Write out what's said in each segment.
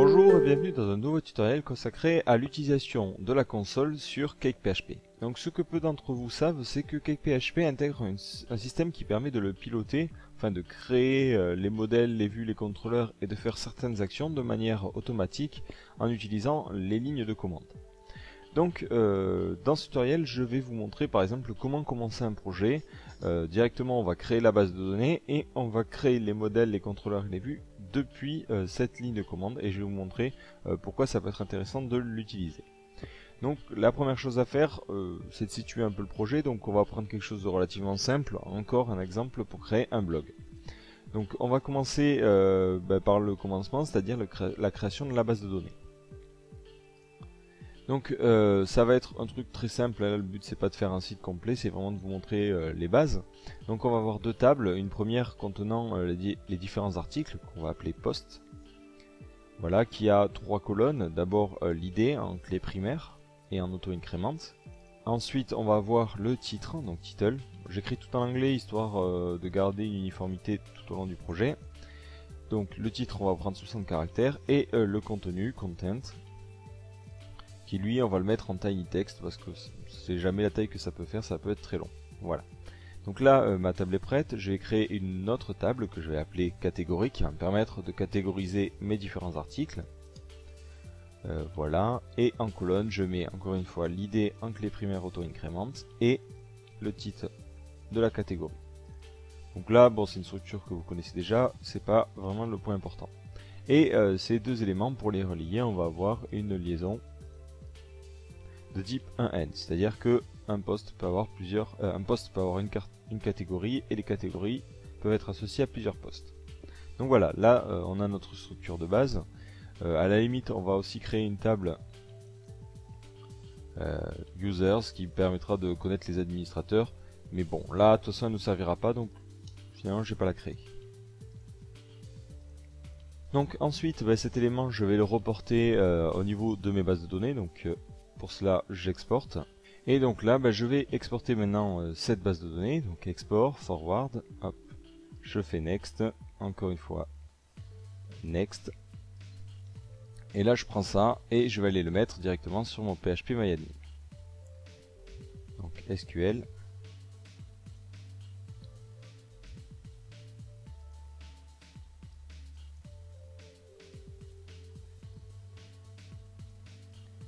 Bonjour et bienvenue dans un nouveau tutoriel consacré à l'utilisation de la console sur CakePHP. Donc ce que peu d'entre vous savent, c'est que CakePHP intègre un système qui permet de le piloter, enfin de créer les modèles, les vues, les contrôleurs et de faire certaines actions de manière automatique en utilisant les lignes de commande. Donc dans ce tutoriel, je vais vous montrer par exemple comment commencer un projet. Directement on va créer la base de données et on va créer les modèles, les contrôleurs et les vues depuis cette ligne de commande, et je vais vous montrer pourquoi ça peut être intéressant de l'utiliser. Donc la première chose à faire, c'est de situer un peu le projet. Donc on va prendre quelque chose de relativement simple, encore un exemple pour créer un blog. Donc on va commencer par le commencement, c'est-à-dire la création de la base de données. Donc ça va être un truc très simple, là, le but c'est pas de faire un site complet, c'est vraiment de vous montrer les bases. Donc on va avoir deux tables, une première contenant les différents articles qu'on va appeler post. Voilà, qui a trois colonnes, d'abord l'idée en clé primaire et en auto-incrémente. Ensuite on va avoir le titre, donc title. J'écris tout en anglais histoire de garder une uniformité tout au long du projet. Donc le titre on va prendre 60 caractères et le contenu, content, qui lui on va le mettre en tiny text parce que c'est jamais la taille que ça peut faire, ça peut être très long. Voilà. Donc là ma table est prête, je vais créer une autre table que je vais appeler catégorie qui va me permettre de catégoriser mes différents articles. Voilà, et en colonne je mets encore une fois l'idée en clé primaire auto-incrémente et le titre de la catégorie. Donc là bon c'est une structure que vous connaissez déjà, c'est pas vraiment le point important. Et ces deux éléments, pour les relier, on va avoir une liaison de type 1N, c'est-à-dire que un post peut avoir une catégorie et les catégories peuvent être associées à plusieurs posts. Donc voilà, là on a notre structure de base. À la limite, on va aussi créer une table users qui permettra de connaître les administrateurs. Mais bon, là de toute façon elle ne nous servira pas, donc finalement je vais pas la créer. Donc ensuite, cet élément je vais le reporter au niveau de mes bases de données. Donc pour cela j'exporte. Et donc là je vais exporter maintenant cette base de données. Donc export, forward, hop, je fais next, encore une fois next. Et là je prends ça et je vais aller le mettre directement sur mon PHP MyAdmin. Donc SQL.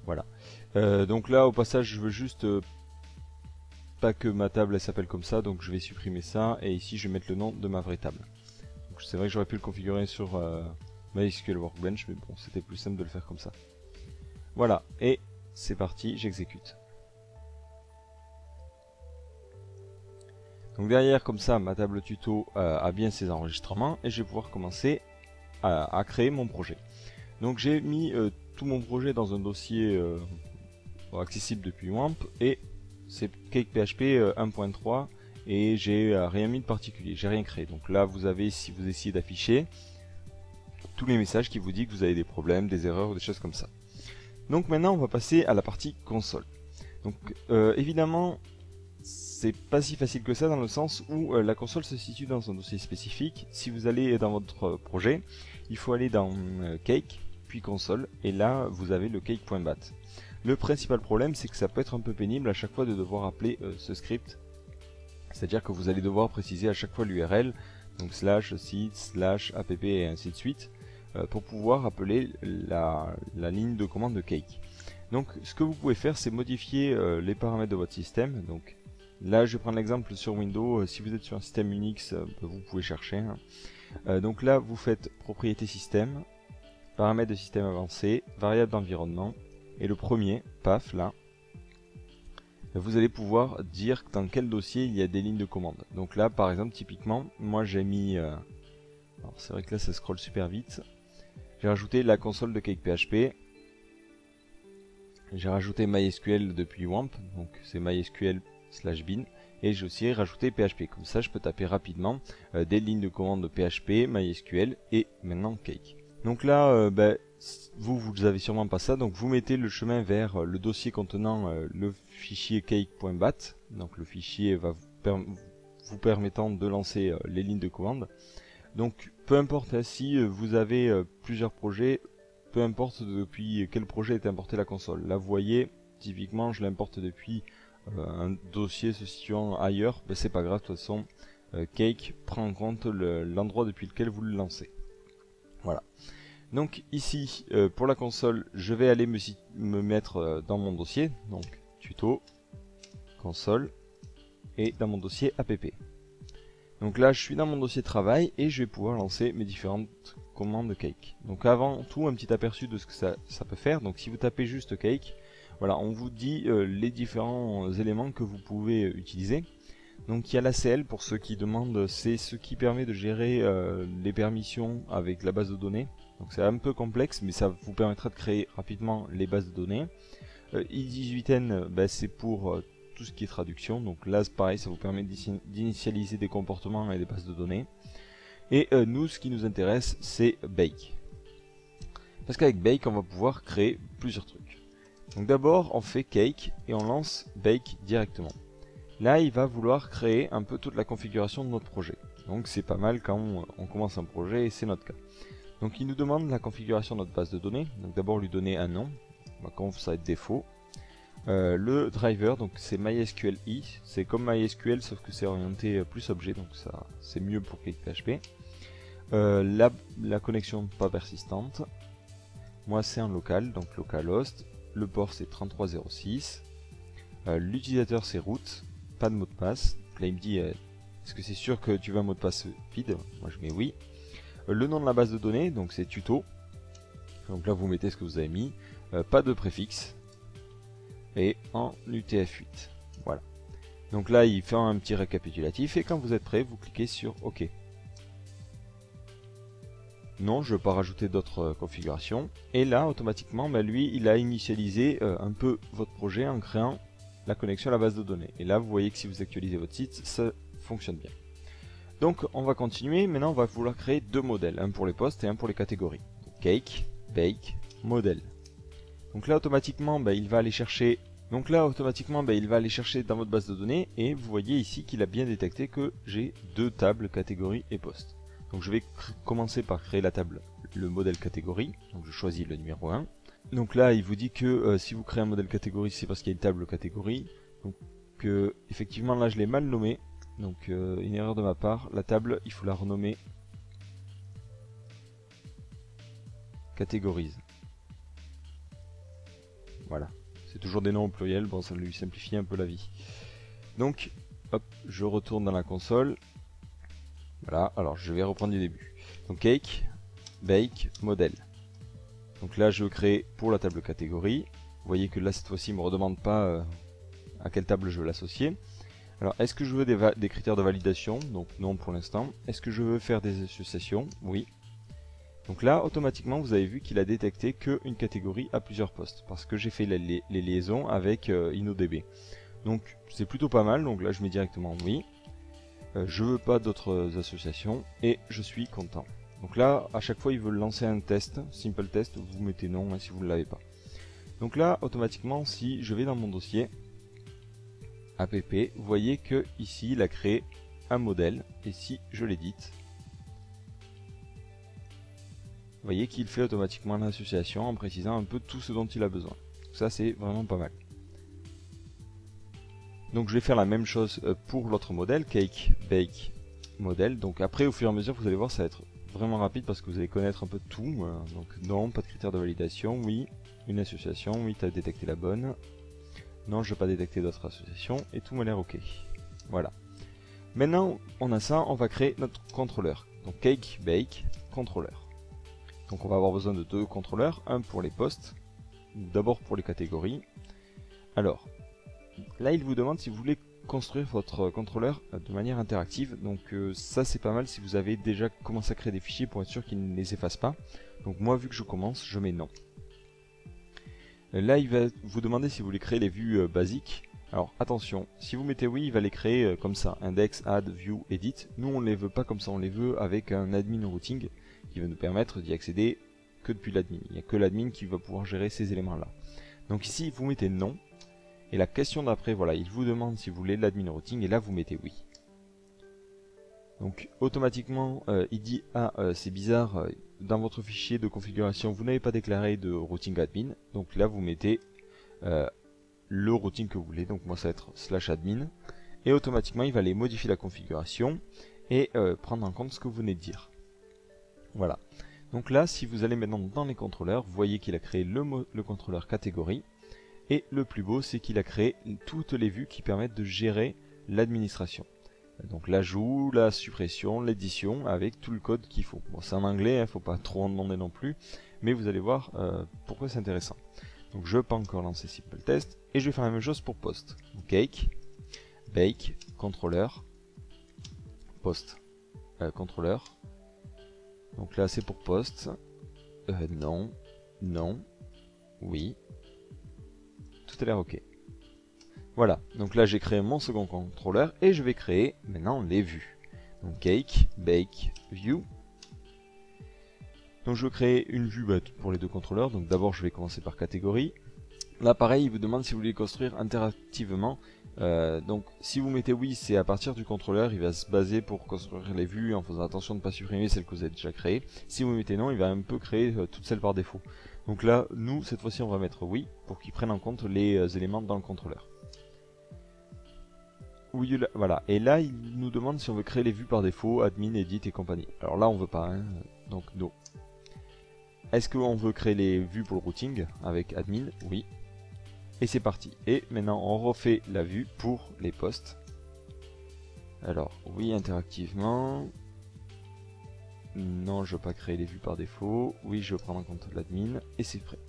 Voilà. Donc là au passage je veux juste pas que ma table s'appelle comme ça, donc je vais supprimer ça et ici je vais mettre le nom de ma vraie table. C'est vrai que j'aurais pu le configurer sur MySQL Workbench, mais bon c'était plus simple de le faire comme ça. Voilà, et c'est parti, j'exécute. Donc derrière comme ça ma table tuto a bien ses enregistrements et je vais pouvoir commencer à créer mon projet. Donc j'ai mis tout mon projet dans un dossier accessible depuis WAMP et c'est CakePHP 1.3 et j'ai rien mis de particulier, j'ai rien créé. Donc là vous avez, si vous essayez d'afficher, tous les messages qui vous disent que vous avez des problèmes, des erreurs ou des choses comme ça. Donc maintenant on va passer à la partie console. Donc évidemment c'est pas si facile que ça dans le sens où la console se situe dans un dossier spécifique. Si vous allez dans votre projet, il faut aller dans Cake, puis console, et là vous avez le cake.bat. Le principal problème c'est que ça peut être un peu pénible à chaque fois de devoir appeler ce script. C'est-à-dire que vous allez devoir préciser à chaque fois l'URL, donc slash site, slash app et ainsi de suite, pour pouvoir appeler la ligne de commande de Cake. Donc ce que vous pouvez faire c'est modifier les paramètres de votre système. Donc là je vais prendre l'exemple sur Windows, si vous êtes sur un système Unix, vous pouvez chercher. Donc là vous faites propriété système, paramètres de système avancé, variable d'environnement, et le premier, paf là, vous allez pouvoir dire dans quel dossier il y a des lignes de commande. Donc là par exemple typiquement, moi j'ai mis, alors c'est vrai que là ça scrolle super vite, j'ai rajouté la console de CakePHP, j'ai rajouté MySQL depuis WAMP, donc c'est MySQL/bin, et j'ai aussi rajouté PHP, comme ça je peux taper rapidement des lignes de commande de PHP, MySQL et maintenant Cake. Donc là, vous avez sûrement pas ça, donc vous mettez le chemin vers le dossier contenant le fichier cake.bat, donc le fichier va vous permettant de lancer les lignes de commande. Donc peu importe si vous avez plusieurs projets, peu importe depuis quel projet est importé la console. Là vous voyez, typiquement je l'importe depuis un dossier se situant ailleurs, ben, c'est pas grave, de toute façon Cake prend en compte l'endroit depuis lequel vous le lancez. Voilà. Donc ici, pour la console, je vais aller me mettre dans mon dossier, donc tuto, console, et dans mon dossier app. Donc là, je suis dans mon dossier travail et je vais pouvoir lancer mes différentes commandes Cake. Donc avant tout, un petit aperçu de ce que ça peut faire. Donc si vous tapez juste Cake, voilà, on vous dit les différents éléments que vous pouvez utiliser. Donc il y a l'ACL pour ceux qui demandent, c'est ce qui permet de gérer les permissions avec la base de données. Donc c'est un peu complexe, mais ça vous permettra de créer rapidement les bases de données. i18n, bah, c'est pour tout ce qui est traduction. Donc là, c'est pareil, ça vous permet d'initialiser des comportements et des bases de données. Et nous, ce qui nous intéresse, c'est Bake. Parce qu'avec Bake, on va pouvoir créer plusieurs trucs. Donc d'abord, on fait Cake et on lance Bake directement. Là, il va vouloir créer un peu toute la configuration de notre projet. Donc c'est pas mal quand on commence un projet et c'est notre cas. Donc il nous demande la configuration de notre base de données. Donc d'abord lui donner un nom. Conf, ça va être défaut. Le driver, donc c'est MySQLi. C'est comme MySQL sauf que c'est orienté plus objet. Donc ça c'est mieux pour CakePHP. La connexion pas persistante. Moi c'est un local, donc localhost. Le port c'est 3306. L'utilisateur c'est root. Pas de mot de passe. Là il me dit est-ce que c'est sûr que tu veux un mot de passe vide? Moi je mets oui. Le nom de la base de données, donc c'est tuto. Donc là vous mettez ce que vous avez mis. Pas de préfixe. Et en UTF-8. Voilà. Donc là il fait un petit récapitulatif et quand vous êtes prêt, vous cliquez sur OK. Non, je ne veux pas rajouter d'autres configurations. Et là, automatiquement, bah, lui, il a initialisé un peu votre projet en créant la connexion à la base de données. Et là, vous voyez que si vous actualisez votre site, ça fonctionne bien. Donc, on va continuer. Maintenant, on va vouloir créer deux modèles, un pour les postes et un pour les catégories. Cake, Bake, Modèle. Donc là, automatiquement, bah, il va aller chercher. Donc là, automatiquement, il va aller chercher dans votre base de données. Et vous voyez ici qu'il a bien détecté que j'ai deux tables, catégories et postes. Donc je vais commencer par créer la table, le modèle catégorie. Donc je choisis le numéro 1. Donc là, il vous dit que si vous créez un modèle catégorie, c'est parce qu'il y a une table catégorie. Donc effectivement, là, je l'ai mal nommé. Donc une erreur de ma part. La table, il faut la renommer catégorise. Voilà. C'est toujours des noms au pluriel. Bon, ça lui simplifie un peu la vie. Donc, hop, je retourne dans la console. Voilà, alors je vais reprendre du début. Donc Cake, Bake, Modèle. Donc là je crée pour la table catégorie. Vous voyez que là cette fois-ci il ne me redemande pas à quelle table je veux l'associer. Alors est-ce que je veux des critères de validation? Donc non pour l'instant. Est-ce que je veux faire des associations? Oui. Donc là automatiquement vous avez vu qu'il a détecté qu'une catégorie à plusieurs postes. Parce que j'ai fait les liaisons avec InnoDB. Donc c'est plutôt pas mal. Donc là je mets directement oui. Je veux pas d'autres associations et je suis content. Donc là, à chaque fois, il veut lancer un test, simple test, vous mettez non si vous ne l'avez pas. Donc là, automatiquement, si je vais dans mon dossier app, vous voyez que ici, il a créé un modèle et si je l'édite, vous voyez qu'il fait automatiquement l'association en précisant un peu tout ce dont il a besoin. Donc ça, c'est vraiment pas mal. Donc je vais faire la même chose pour l'autre modèle, Cake, Bake, Modèle. Donc après, au fur et à mesure, vous allez voir, ça va être vraiment rapide parce que vous allez connaître un peu tout. Donc non, pas de critères de validation, oui. Une association, oui, tu as détecté la bonne. Non, je ne vais pas détecter d'autres associations et tout m'a l'air ok. Voilà. Maintenant, on a ça, on va créer notre contrôleur. Donc Cake, Bake, contrôleur. Donc on va avoir besoin de deux contrôleurs, un pour les postes, d'abord pour les catégories. Alors, là, il vous demande si vous voulez construire votre contrôleur de manière interactive. Donc ça, c'est pas mal si vous avez déjà commencé à créer des fichiers pour être sûr qu'il ne les efface pas. Donc moi, vu que je commence, je mets non. Là, il va vous demander si vous voulez créer les vues basiques. Alors attention, si vous mettez oui, il va les créer comme ça, index, add, view, edit. Nous, on ne les veut pas comme ça, on les veut avec un admin routing qui va nous permettre d'y accéder que depuis l'admin. Il n'y a que l'admin qui va pouvoir gérer ces éléments-là. Donc ici, vous mettez non. Et la question d'après, voilà, il vous demande si vous voulez l'admin routing et là vous mettez oui. Donc automatiquement il dit ah c'est bizarre, dans votre fichier de configuration vous n'avez pas déclaré de routing admin, donc là vous mettez le routing que vous voulez, donc moi ça va être /admin, et automatiquement il va aller modifier la configuration et prendre en compte ce que vous venez de dire. Voilà. Donc là, si vous allez maintenant dans les contrôleurs, vous voyez qu'il a créé le contrôleur catégorie. Et le plus beau, c'est qu'il a créé toutes les vues qui permettent de gérer l'administration. Donc l'ajout, la suppression, l'édition, avec tout le code qu'il faut. Bon, c'est en anglais, il ne faut pas trop en demander non plus. Mais vous allez voir pourquoi c'est intéressant. Donc je peux encore lancer Simple Test. Et je vais faire la même chose pour post. Donc, cake, bake, contrôleur, post, contrôleur. Donc là c'est pour post, non, non, oui, tout a l'air ok. Voilà, donc là j'ai créé mon second contrôleur et je vais créer maintenant les vues. Donc cake, bake, view. Donc je vais créer une vue pour les deux contrôleurs, donc d'abord je vais commencer par catégorie. Là pareil, il vous demande si vous voulez construire interactivement. Donc si vous mettez oui, c'est à partir du contrôleur, il va se baser pour construire les vues en faisant attention de ne pas supprimer celles que vous avez déjà créées. Si vous mettez non, il va un peu créer toutes celles par défaut. Donc là, nous, cette fois-ci, on va mettre oui, pour qu'il prenne en compte les éléments dans le contrôleur. Oui, voilà. Et là, il nous demande si on veut créer les vues par défaut, admin, edit et compagnie. Alors là, on veut pas, hein, donc no. Est-ce qu'on veut créer les vues pour le routing avec admin? Oui. Et c'est parti. Et maintenant on refait la vue pour les posts. Alors oui, interactivement. Non, je veux pas créer les vues par défaut. Oui, je veux prendre en compte l'admin. Et c'est prêt.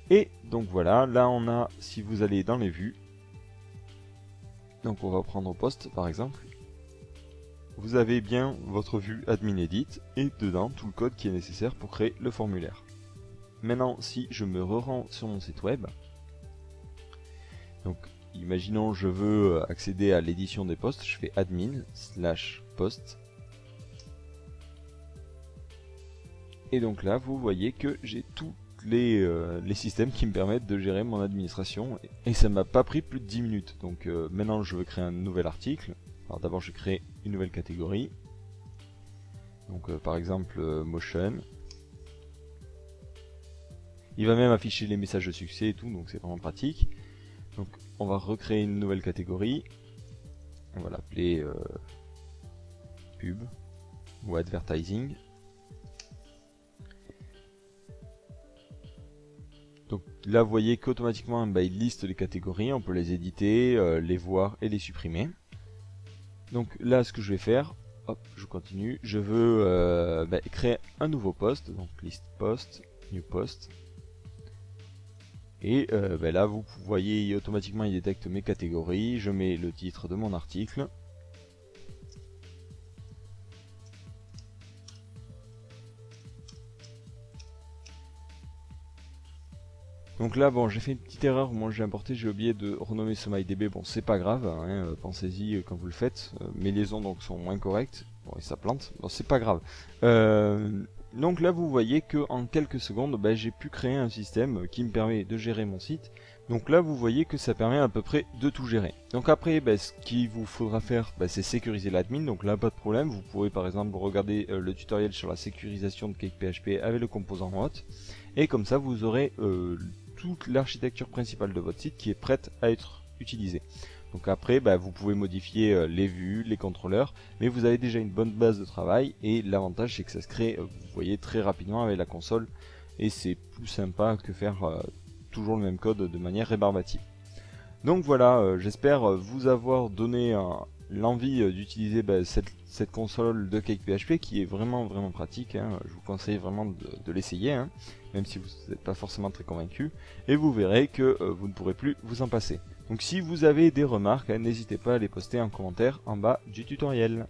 Et donc voilà, là on a, si vous allez dans les vues. Donc on va prendre post par exemple. Vous avez bien votre vue admin edit et dedans tout le code qui est nécessaire pour créer le formulaire. Maintenant si je me rends sur mon site web. Donc, imaginons je veux accéder à l'édition des posts, je fais admin/post. Et donc là, vous voyez que j'ai tous les systèmes qui me permettent de gérer mon administration. Et ça m'a pas pris plus de 10 minutes. Donc maintenant, je veux créer un nouvel article. Alors d'abord, je crée une nouvelle catégorie. Donc par exemple, motion. Il va même afficher les messages de succès et tout, donc c'est vraiment pratique. Donc on va recréer une nouvelle catégorie, on va l'appeler pub ou advertising. Donc là vous voyez qu'automatiquement il liste les catégories, on peut les éditer, les voir et les supprimer. Donc là ce que je vais faire, hop je continue, je veux créer un nouveau post, donc list post, new post. Et là vous voyez automatiquement il détecte mes catégories, je mets le titre de mon article. Donc là bon j'ai fait une petite erreur, moi j'ai importé, j'ai oublié de renommer ce MyDB, bon c'est pas grave, hein, pensez-y quand vous le faites, mes liaisons donc sont moins correctes, bon et ça plante, bon c'est pas grave. Donc là vous voyez que en quelques secondes j'ai pu créer un système qui me permet de gérer mon site. Donc là vous voyez que ça permet à peu près de tout gérer. Donc après ce qu'il vous faudra faire c'est sécuriser l'admin. Donc là pas de problème, vous pourrez par exemple regarder le tutoriel sur la sécurisation de CakePHP avec le composant hot. Et comme ça vous aurez toute l'architecture principale de votre site qui est prête à être utilisée. Donc après, vous pouvez modifier les vues, les contrôleurs, mais vous avez déjà une bonne base de travail et l'avantage c'est que ça se crée, vous voyez, très rapidement avec la console et c'est plus sympa que faire toujours le même code de manière rébarbative. Donc voilà, j'espère vous avoir donné l'envie d'utiliser cette console de CakePHP qui est vraiment pratique, hein. Je vous conseille vraiment de l'essayer, hein, même si vous n'êtes pas forcément très convaincu, et vous verrez que vous ne pourrez plus vous en passer. Donc si vous avez des remarques, n'hésitez pas à les poster en commentaire en bas du tutoriel.